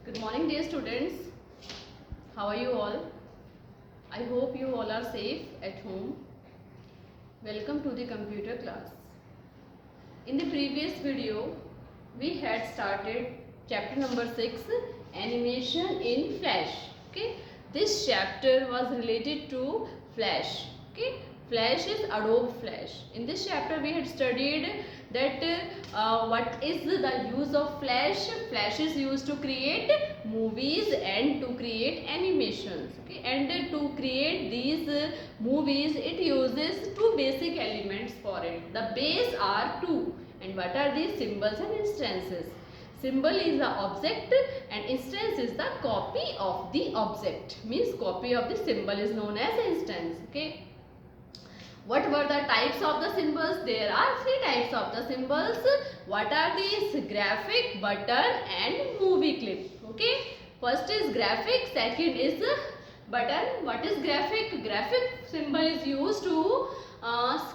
Good morning, dear students. How are you all? I hope you all are safe at home. Welcome to the computer class. In the previous video, we had started chapter number 6, animation in Flash. Okay, this chapter was related to Flash. Okay, Flash is Adobe Flash. In this chapter, we had studied that what is the use of Flash. Flash is used to create movies and to create animations. Okay, and to create these movies, it uses two basic elements for it. The base are two. And what are these? Symbols and instances. Symbol is the object and instance is the copy of the object. Means copy of the symbol is known as instance. Okay. What were the types of the symbols? There are three types of the symbols. What are these? Graphic, button and movie clip. Okay. First is graphic, second is button. What is graphic? Graphic symbol is used to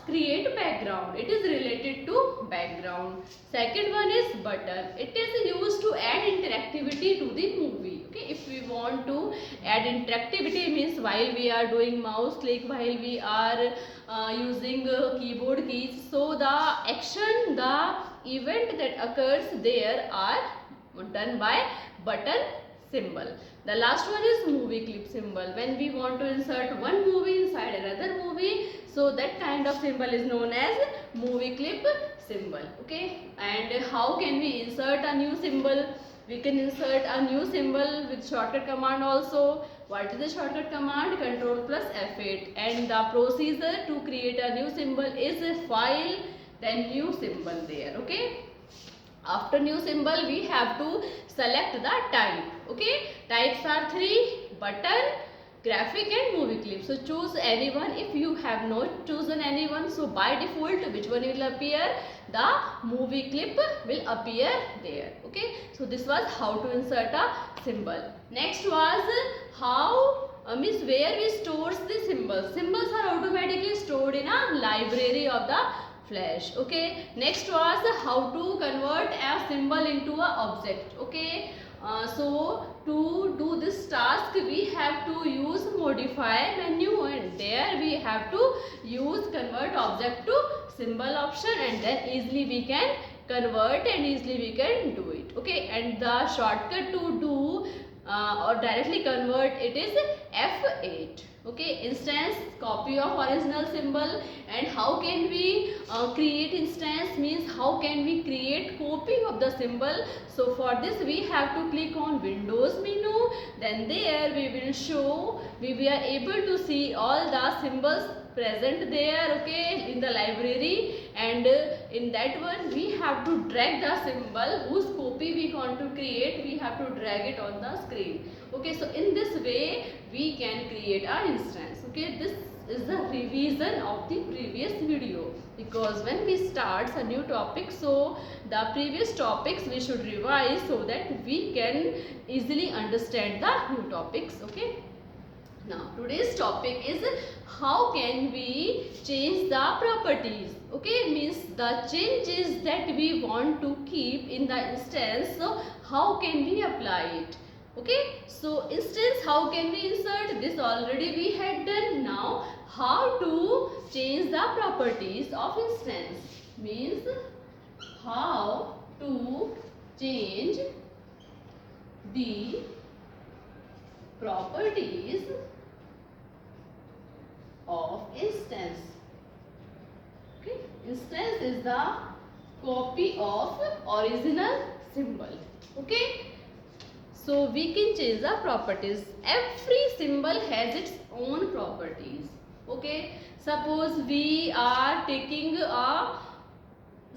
create background. It is related to background. Second one is button. It is used to add interactivity to the movie. Okay, if we want to add interactivity, means while we are doing mouse click, while we are using keyboard keys, so the action, the event that occurs there are done by button symbol. The last one is movie clip symbol. When we want to insert one movie inside another movie, so that kind of symbol is known as movie clip symbol. Okay, and how can we insert a new symbol? We can insert a new symbol with shortcut command also. What is the shortcut command? Control plus F8. And the procedure to create a new symbol is file, then new symbol there. Okay. After new symbol, we have to select the type. Okay, types are three: button, graphic and movie clip. So choose anyone. If you have not chosen anyone, so by default which one will appear? The movie clip will appear there. Okay, so this was how to insert a symbol. Next was how means where we stores the symbols. Symbols are automatically stored in a library of the Flash. Okay, next was how to convert a symbol into a object. Okay, so to do this task we have to use modify menu, and there we have to use convert object to symbol option, and then easily we can convert and easily we can do it. Okay, and the shortcut to do or directly convert it is F8. Okay, instance copy of original symbol. And how can we create instance, means how can we create copy of the symbol? So for this we have to click on Windows menu, then there we will show, we are able to see all the symbols present there. Okay, in the library, and in that one we have to drag the symbol whose copy we want to create. We have to drag it on the screen. Okay, so in this way we can create an instance. Okay, this is the revision of the previous video, because when we start a new topic, so the previous topics we should revise so that we can easily understand the new topics. Okay, now today's topic is how can we change the properties. Okay, means the changes that we want to keep in the instance, so how can we apply it? Okay, so instance, how can we insert? This already we had done. Now how to change the properties of instance, means how to change the properties of instance. Okay, instance is the copy of original symbol. Okay, so we can change the properties. Every symbol has its own properties. Okay, suppose we are taking a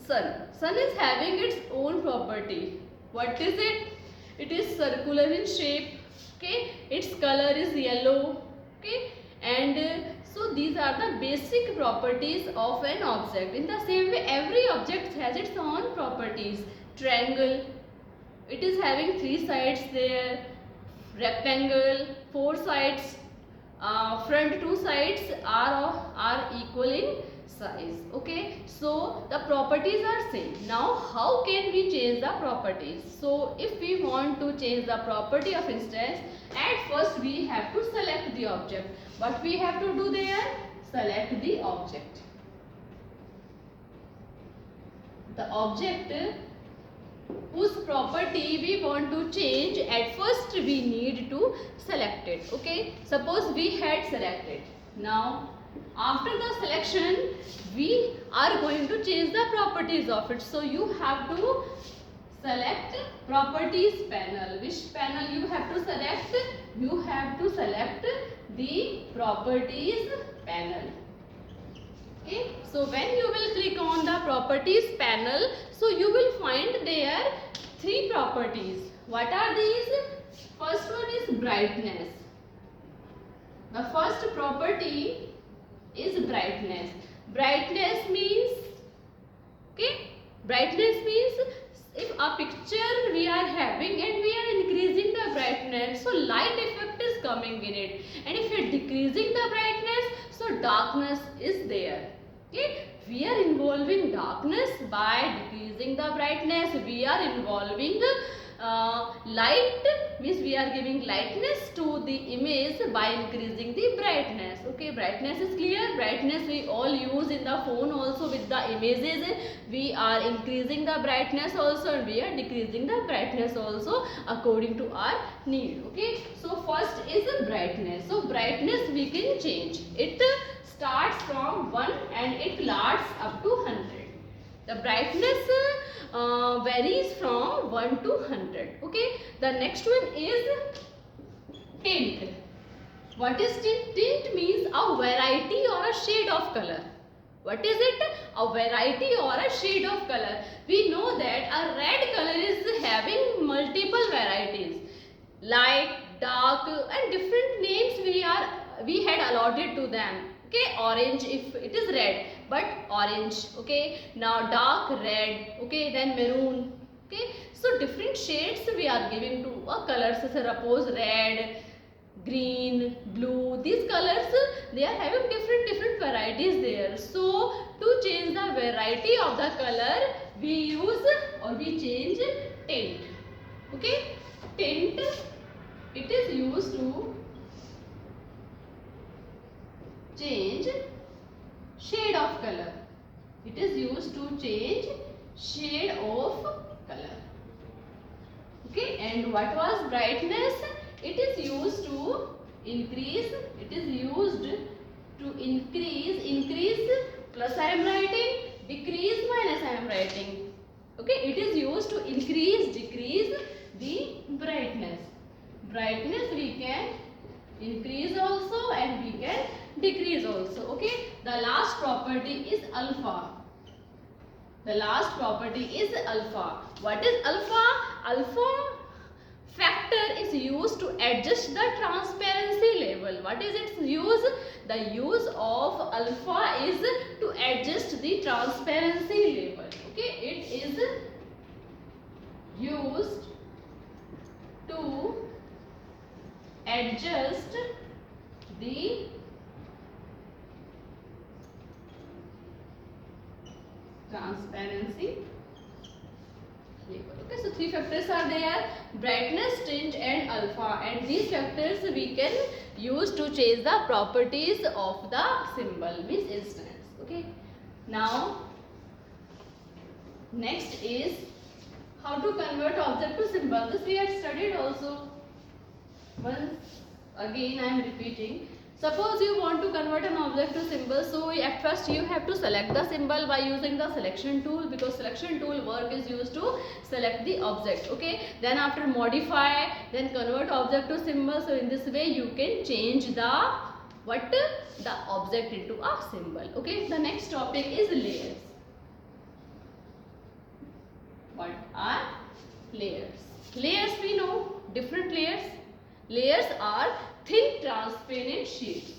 sun. Sun is having its own property. What is it? It is circular in shape. Okay, its color is yellow. Okay, and so these are the basic properties of an object. In the same way, every object has its own properties. Triangle, it is having three sides there. Rectangle, four sides. Front two sides are equal in size. Okay, so the properties are same. Now how can we change the properties? So if we want to change the property of instance, at first we have to select the object. What we have to do there? Select the object. The object whose property we want to change, at first we need to select it. Okay, suppose we had selected. Now after the selection we are going to change the properties of it. So you have to select properties panel. Which panel you have to select? You have to select the properties panel. Okay, so when you will click on the properties panel, so you will find there three properties. What are these? First one is brightness. The first property is brightness. Brightness means, okay, brightness means if a picture we are having and we are increasing the brightness, so light effect is coming in it, and if we are decreasing the brightness, so darkness is there. Okay, we are involving darkness by decreasing the brightness. We are involving light, means we are giving lightness to the image by increasing the brightness. Okay, brightness is clear. Brightness we all use in the phone also with the images. We are increasing the brightness also, and we are decreasing the brightness also according to our need. Okay, so first is brightness. So brightness we can change. It starts from 1 and it lasts up to 100. The brightness varies from 1 to 100. Okay, the next one is tint. What is tint? Tint means a variety or a shade of color. What is it? A variety or a shade of color. We know that a red color is having multiple varieties, light, dark, and different names we had allotted to them. Okay, orange if it is red, but orange. Okay, now dark red. Okay, then maroon. Okay, so different shades we are giving to a color. So suppose red, green, blue. These colors they are having different varieties there. So to change the variety of the color, we use or we change tint. Okay, tint. It is used to change shade of color. It is used to change shade of color. Okay, and what was brightness? It is used to increase. It is used to increase plus I am writing, decrease minus I am writing. Okay, it is used to increase, decrease the brightness. Brightness we can increase also and we can decrease also. Okay, the last property is alpha. The last property is alpha. What is alpha? Alpha factor is used to adjust the transparency level. What is its use? The use of alpha is to adjust the transparency level. Okay, it is used to adjust the transparency level. Okay, so three factors are there: brightness, tint and alpha, and these factors we can use to change the properties of the symbol, means instance. Okay, now next is how to convert object to symbol. This we had studied also. Once again I am repeating. Suppose you want to convert an object to symbol, so at first you have to select the symbol by using the selection tool, because selection tool work is used to select the object. Okay, then after modify, then convert object to symbol. So in this way you can change the object into a symbol. Okay, the next topic is layers. What are layers? Layers we know, different layers. Layers are thin transparent sheets.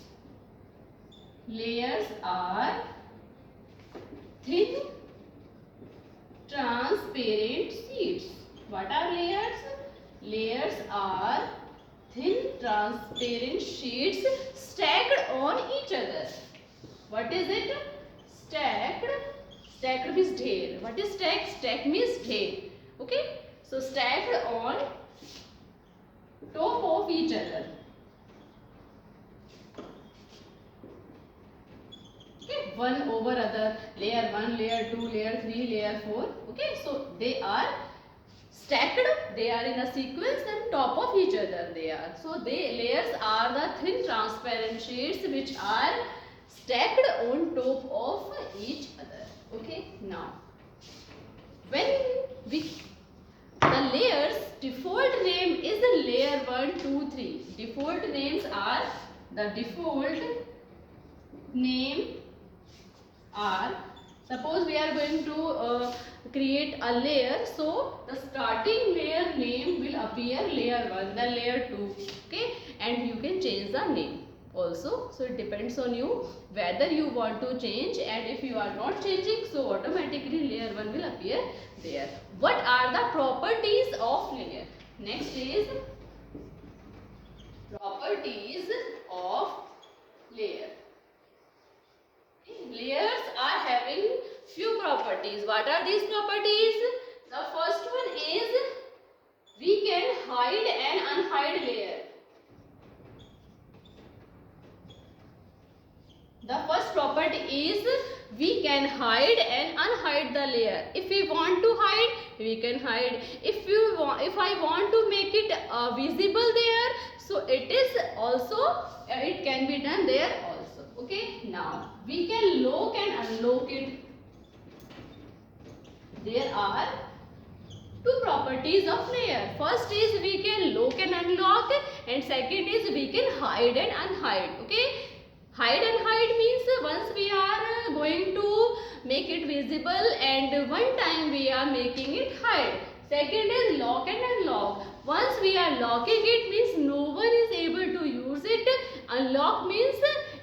Layers are thin transparent sheets. What are layers? Layers are thin transparent sheets stacked on each other. What is it? stacked. Stacked means ढेर. What is stack? Stack means ढेर. Okay. So stacked on top of each other. Okay. One over other. Layer 1, layer 2, layer 3, layer 4. Okay. So they are stacked. They are in a sequence and top of each other they are. So they layers are the thin transparent sheets which are stacked on top of each other. Okay. Now when we the layers default name is the layer 1, 2, 3. Default names are the default name are, suppose we are going to create a layer, so the starting layer name will appear layer 1, then layer 2. Okay, and you can change the name also. So it depends on you whether you want to change, and if you are not changing, so automatically layer 1 will appear there. What are the properties of layer? Next is properties of layer. Layers are having few properties. What are these properties? The first one is we can hide and unhide layer. The first property is we can hide and unhide the layer. If we want to hide, we can hide. If I want to make it visible there, so it is also it can be done there also. Okay. Now we can lock and unlock it. There are two properties of layer. First is we can lock and unlock, and second is we can hide and unhide. Okay. Hide and hide means once we are going to make it visible, and one time we are making it hide. Second is lock and unlock. Once we are locking it means no one is able to use it. Unlock means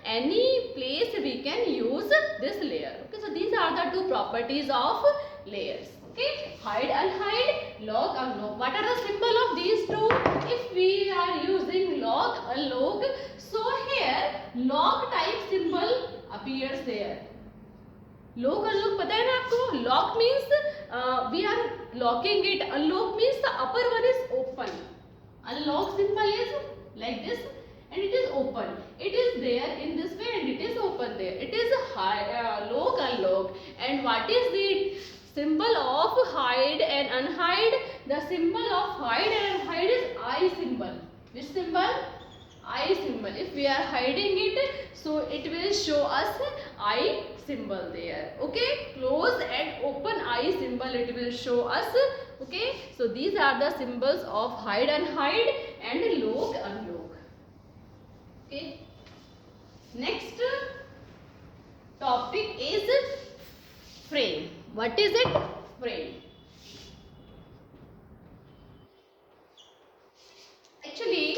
any place we can use this layer. Okay, so these are the two properties of layers. Okay, hide, unhide, lock, unlock. What are the symbol of these two? If we are using lock, unlock, so here lock type symbol appears there. Lock, unlock, पता है ना आपको? Lock means we are locking it. Unlock means the upper one is open. Unlock symbol is like this, and it is open. It is there in this way, and it is open there. It is lock, unlock. And what is the symbol of hide and unhide? The symbol of hide and unhide is I symbol. Which symbol? I symbol. If we are hiding it, so it will show us I symbol there. Okay, close and open I symbol it will show us. Okay, so these are the symbols of hide and hide and lock, unlock. Okay, next topic is frame. What is it? Frame. Actually,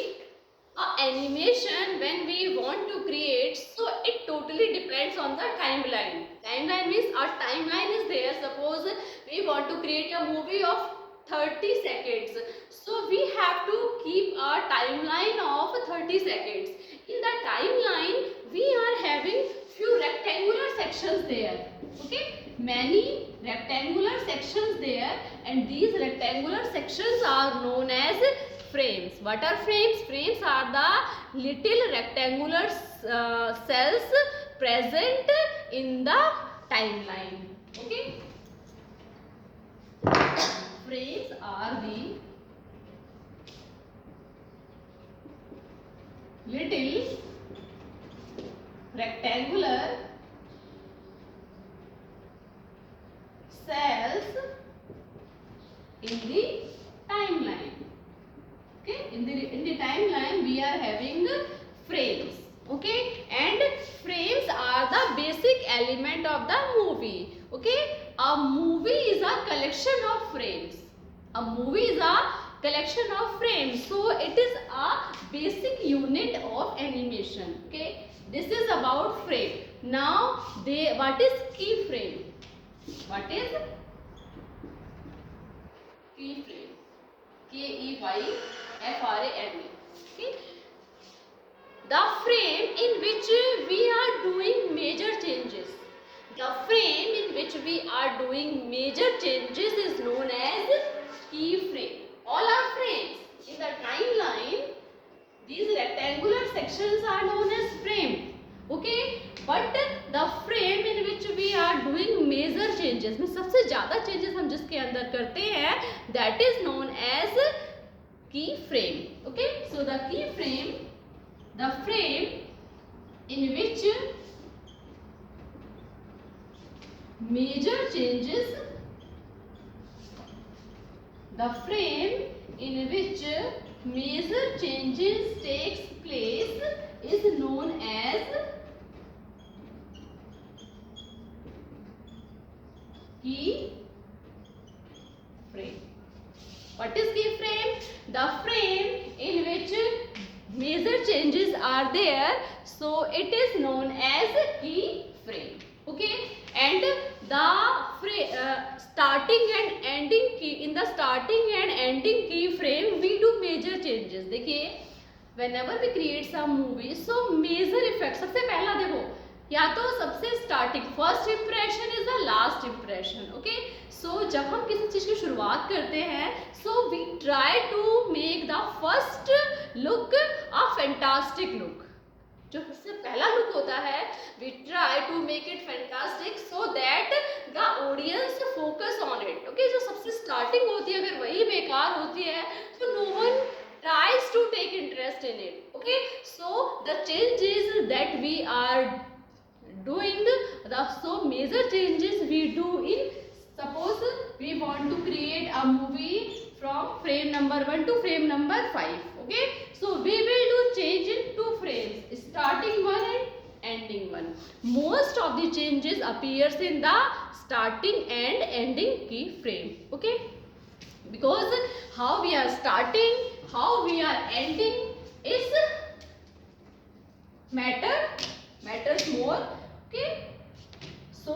animation when we want to create, so it totally depends on the timeline. Timeline means our timeline is there. Suppose we want to create a movie of 30 seconds, so we have to keep our timeline of 30 seconds. In the timeline we are having few rectangular sections there. Okay, many rectangular sections there, and these rectangular sections are known as frames. What are frames? Frames are the little rectangular cells present in the timeline. Okay. Frames are the little rectangular cells in the timeline. Okay, in the timeline we are having frames. Okay, and frames are the basic element of the movie. Okay, a movie is a collection of frames. A movie is a collection of frames, so it is a basic unit of animation. Okay, this is about frame. Now what is keyframe? What is keyframe? KEYFRAME. Okay, the frame in which we are doing major changes. The frame in which we are doing major changes is known as keyframe. All our frames in the timeline, these rectangular sections are known as frame. Okay, but the frame in which we are doing major changes, में सबसे ज़्यादा changes हम जिसके अंदर करते हैं, that is known as keyframe. Okay, so the keyframe, the frame in which major changes, the frame in which major changes takes place is known as key frame. What is key frame? The frame in which major changes are there, so it is known as key frame. Okay, and the starting and ending key, in the starting and ending key frame we do major changes. देखिए, whenever we create some movie, so major effect, सबसे पहला देखो, या तो सबसे starting, first impression is the last impression. Okay, so जब हम किसी चीज की शुरुआत करते हैं, सो we try to make the first look a fantastic look. जो सबसे पहला लुक होता है, we try to make it fantastic so that the audience focus on it. Okay, जो सबसे स्टार्टिंग होती है अगर वही बेकार होती है, तो no one tries to take interest in it. Okay, so the changes that we are doing, the so major changes we do in, suppose we want to create a movie from frame number 1 to frame number 5. Okay, so we will do change in 2 frames, starting one and ending one. Most of the changes appears in the starting and ending key frame. Okay, because how we are starting, how we are ending is matters more. Okay, so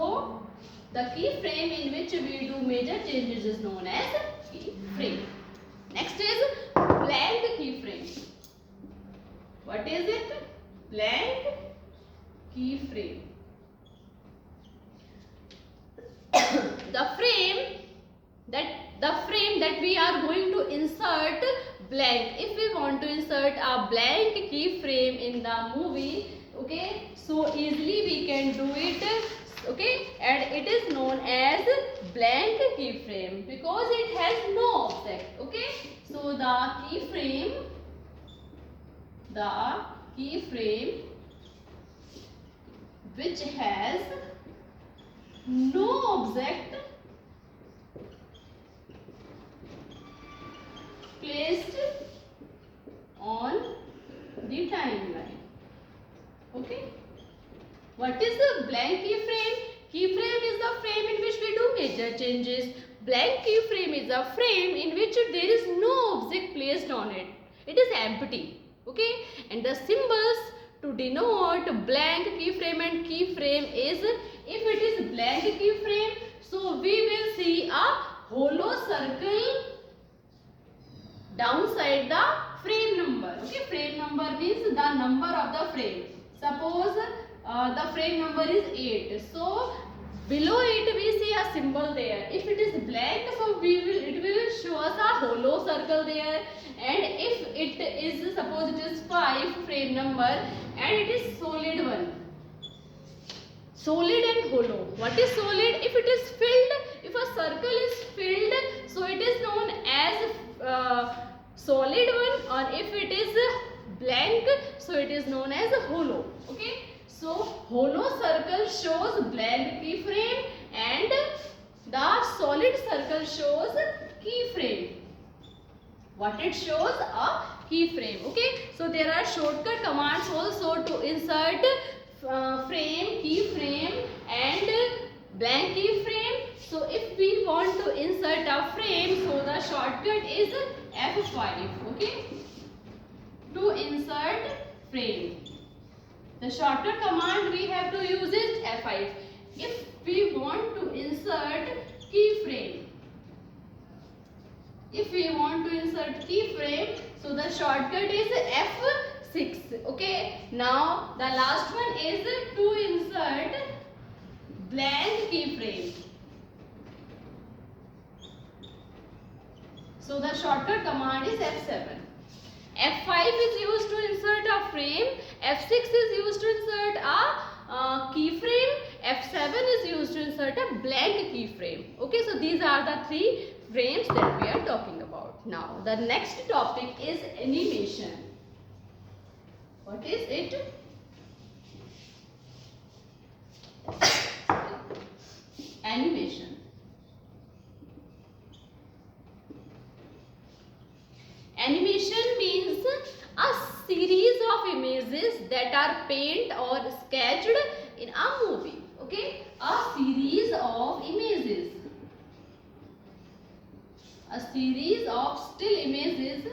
the key frame in which we do major changes is known as key frame. Next is blank key frame. What is it? Blank key frame. The frame that we are going to insert blank. If we want to insert a blank key frame in the movie, okay, so easily we can do it. Okay, and it is known as blank key frame because it has no object. Okay, so the key frame which has no object placed on the timeline. Okay, what is the blank key frame? Key frame is the frame in which we do major changes. Blank key frame is a frame in which there is no object placed on it. It is empty. Okay, and the symbols to denote blank key frame and key frame is, if it is blank key frame, so we will see a hollow circle downside the frame number. Okay, frame number means the number of the frame. Suppose the frame number is 8, so below it we see a symbol there. If it is blank, so it will show us a hollow circle there, and if it is, suppose it is 5 frame number and it is solid one, solid and hollow. What is solid? If it is filled, if a circle is filled, so it is known as solid one, or if it is blank, so it is known as hollow. Okay, so hollow circle shows blank key frame and the solid circle shows key frame. What it shows? A key frame. Okay, so there are shortcut commands also to insert frame, key frame and blank key frame. So if we want to insert a frame, so the shortcut is F5. Okay, to insert frame, the shortcut command we have to use is F5. If we want to insert key frame, so the shortcut is F6. Okay, now the last one is to insert blank keyframe. So the shortcut command is F7. F5 is used to insert a frame, F6 is used to insert a keyframe, F7 is used to insert a blank keyframe. Okay, so these are the three frames that we are talking about. Now the next topic is animation. What is it? Animation. Animation means a series of images that are painted or sketched in a movie. Okay, a series of images, a series of still images.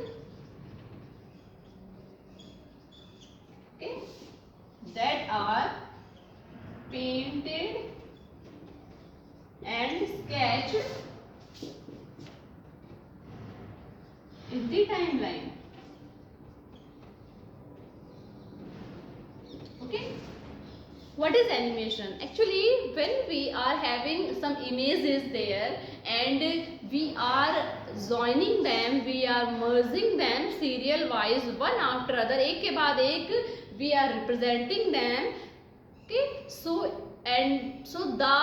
Okay, that are painted and sketched in the timeline. Okay, what is animation? Actually, when we are having some images there and we are joining them, we are merging them serial wise one after other, एक के बाद एक, we are representing them. Okay, so the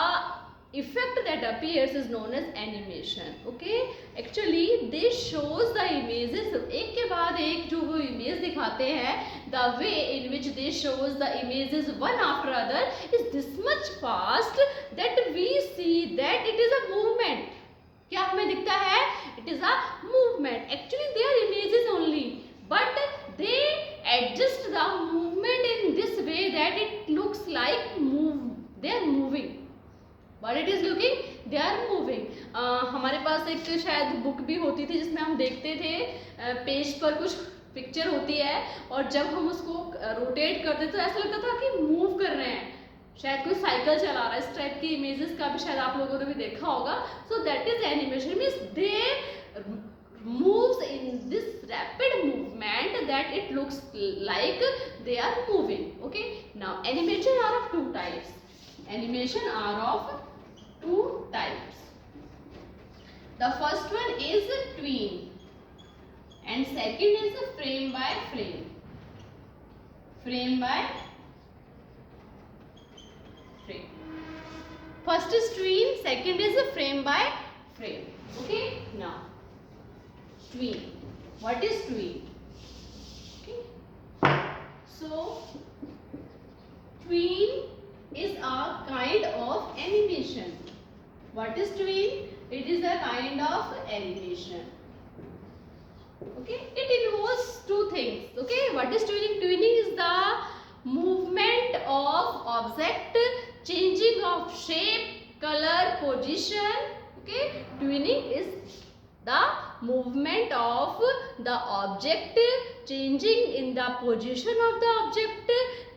effect that appears is known as animation. Okay, actually they shows the images, एक के बाद एक जो वो image दिखाते हैं, the way in which they shows the images one after other is this much fast that we see that it is a movement. क्या हमें दिखता है? It is a movement. Actually they are images only, but they adjust the movement in this way that it looks like they are moving. But it is looking, they are moving. हमारे पास एक शायद book भी होती थी जिसमें हम देखते थे पेज पर कुछ पिक्चर होती है और जब हम उसको रोटेट करते तो ऐसा लगता था कि मूव कर रहे हैं, शायद कोई साइकिल चला रहा है. इस टाइप की इमेजेस का भी शायद आप लोगों ने भी देखा होगा. So that is animation, means they moves in this rapid movement that it looks like they are moving. Okay, now animation are of two types. Animation are of two types. The first one is tween and second is frame by frame. Frame by frame. First is tween, second is frame by frame. Okay, now tween. What is tween? Okay, so tween is a kind of animation. What is tween? It is a kind of animation. Okay, it involves two things. Okay, what is tweening? Tweening is the movement of object, changing of shape, color, position. Okay, tweening is the movement of the object, changing in the position of the object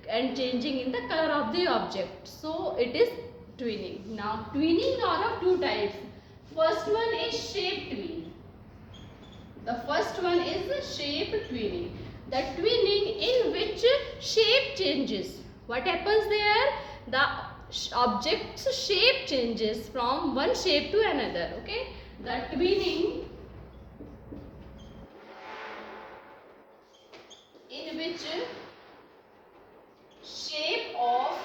and changing in the color of the object. So it is tweening. Now tweening are of two types. First one is shape tween. The first one is shape tweening. The tweening in which shape changes. What happens there? The object's shape changes from one shape to another. Okay, the tweening in which shape of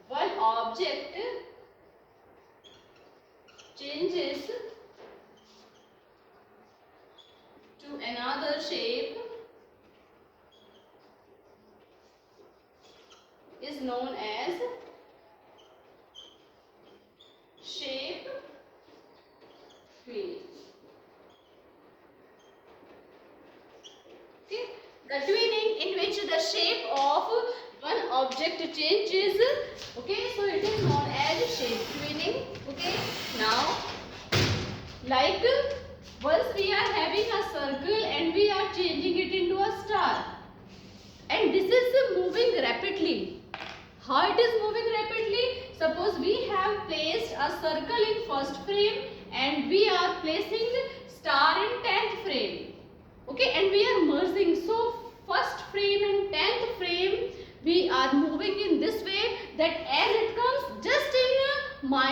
one object changes to another shape is known as shape tweening. Okay, the tweening in which the shape of one object changes. Okay, so it is known as shape tweening. Okay, now like once we are having a circle and we are changing it into a star, and this is moving rapidly. How it is moving rapidly? Suppose we have placed a circle in first frame and we are placing star in 10th frame. Okay, and we are merging. So first frame and 10th frame we are moving in this way that as it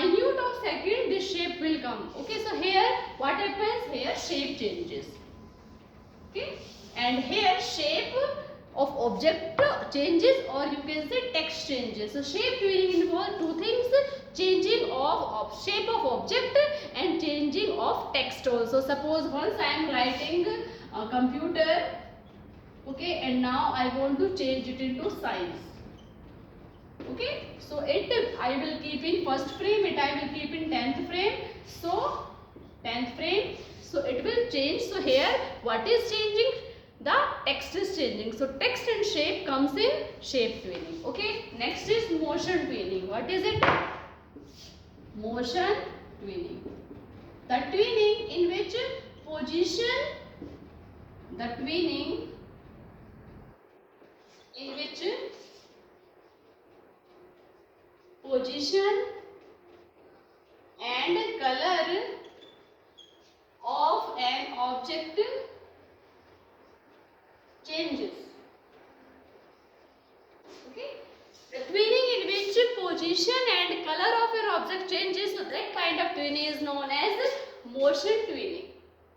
minute of second this shape will come. Okay, so here what happens? Here shape changes. Okay, and here shape of object changes, or you can say text changes. So shape twinning involves two things: changing of shape of object and changing of text also. Suppose once I am writing a computer, okay, and now I want to change it into science. Okay, so I will keep in first frame, I will keep in 10th frame. So 10th frame, so it will change. So here what is changing? The text is changing. So text and shape comes in shape twinning. Okay, next is motion twinning. What is it? Motion twinning. The twinning in which position, the twinning in which position and color of an object changes. Okay, the twinning in which position and color of an object changes, so that kind of twinning is known as motion twinning.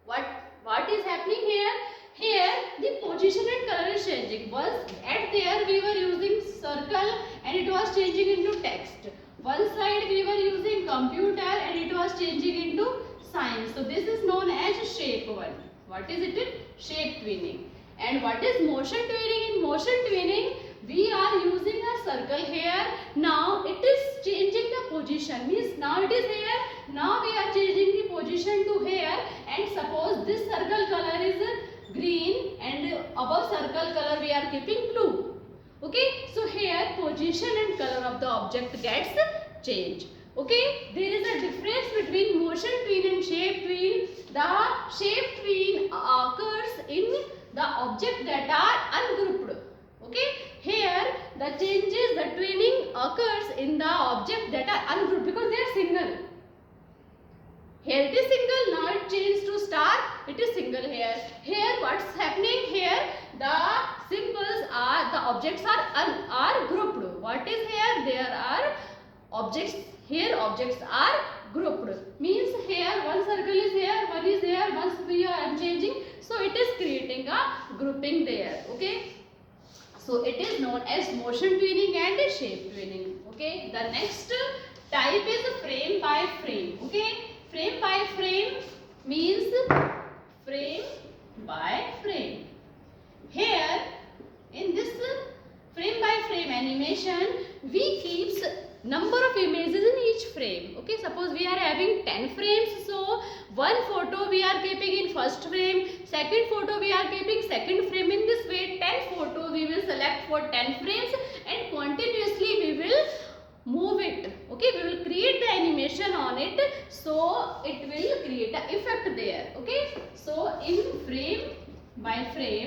What is happening here? Here the position and color is changing. Once at there we were using circle and it was changing into text. One side we were using computer and it was changing into science. So this is known as shape one. What is it? Shape twinning. And what is motion twinning? In motion twinning we are using a circle here. Now it is changing the position, means now it is here, now we are changing the position to here, and suppose this circle color is green and above circle color we are keeping blue. Okay, so here position and color of the object gets changed. Okay, there is a difference between motion twin and shape twin. The shape twin occurs in the object that are ungrouped. Okay, here the changes, the twinning occurs in the object that are ungrouped because they are single. Here it is single, now it changed to star, it is single here. Here what's happening? Here the symbols are, the objects are grouped. What is here? There are objects, here objects are grouped. Means here one circle is here, one is here, once we are changing, so it is creating a grouping there. Okay, so it is known as motion twinning and shape twinning. Okay, the next type is frame by frame. Okay, frame by frame means frame by frame. Here in this frame by frame animation we keeps number of images in each frame. Okay, suppose we are having 10 frames, so one photo we are keeping in first frame, second photo we are keeping second frame. In this way 10 photo we will select for 10 frames and continuously we will move it. Okay, we will create the animation on it, so it will create an effect there. Okay, so in frame by frame